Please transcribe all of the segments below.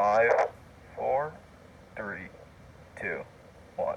5, 4, 3, 2, 1.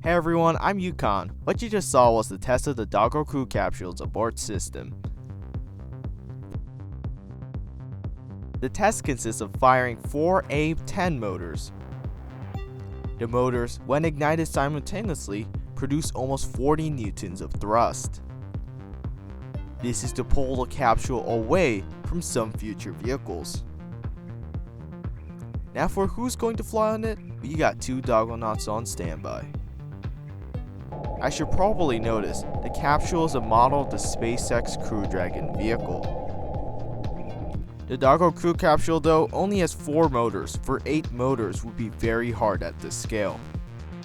Hey everyone, I'm Yukon. What you just saw was the test of the Doggo Crew Capsule's Abort system. The test consists of firing 4 A10 motors. The motors, when ignited simultaneously, produce almost 40 newtons of thrust. This is to pull the capsule away from some future vehicles. Now for who's going to fly on it, we got 2 Doggonauts on standby. I should probably notice, the capsule is a model of the SpaceX Crew Dragon vehicle. The Doggo Crew Capsule though only has 4 motors, for 8 motors would be very hard at this scale.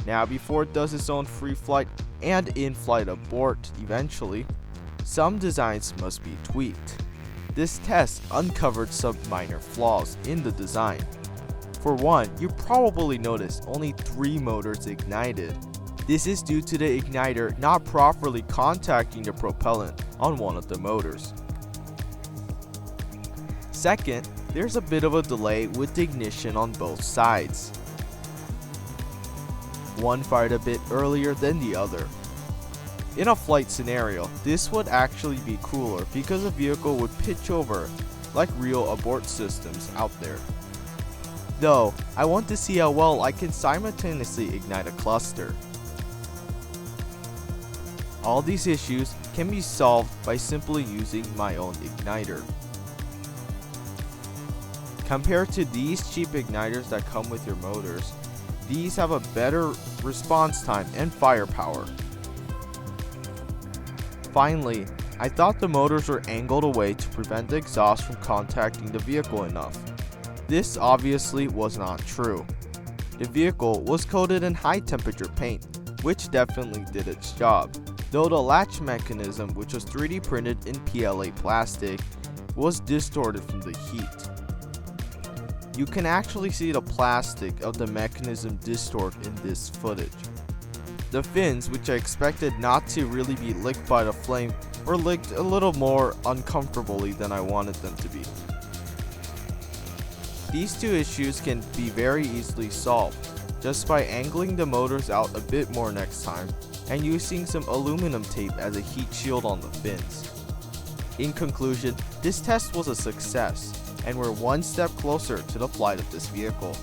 Now before it does its own free flight and in-flight abort eventually, some designs must be tweaked. This test uncovered some minor flaws in the design. For one, you probably noticed only 3 motors ignited. This is due to the igniter not properly contacting the propellant on one of the motors. Second, there's a bit of a delay with the ignition on both sides. One fired a bit earlier than the other. In a flight scenario, this would actually be cooler because the vehicle would pitch over like real abort systems out there. Though, I want to see how well I can simultaneously ignite a cluster. All these issues can be solved by simply using my own igniter. Compared to these cheap igniters that come with your motors, these have a better response time and firepower. Finally, I thought the motors were angled away to prevent the exhaust from contacting the vehicle enough. This obviously was not true. The vehicle was coated in high temperature paint, which definitely did its job. Though the latch mechanism, which was 3D printed in PLA plastic, was distorted from the heat. You can actually see the plastic of the mechanism distort in this footage. The fins, which I expected not to really be licked by the flame, were licked a little more uncomfortably than I wanted them to be. These 2 issues can be very easily solved just by angling the motors out a bit more next time and using some aluminum tape as a heat shield on the fins. In conclusion, this test was a success, and we're one step closer to the flight of this vehicle.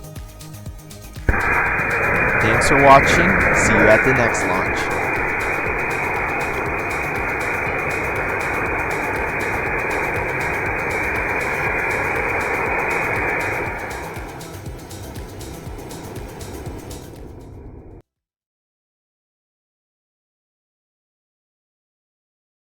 Thanks for watching, see you at the next launch.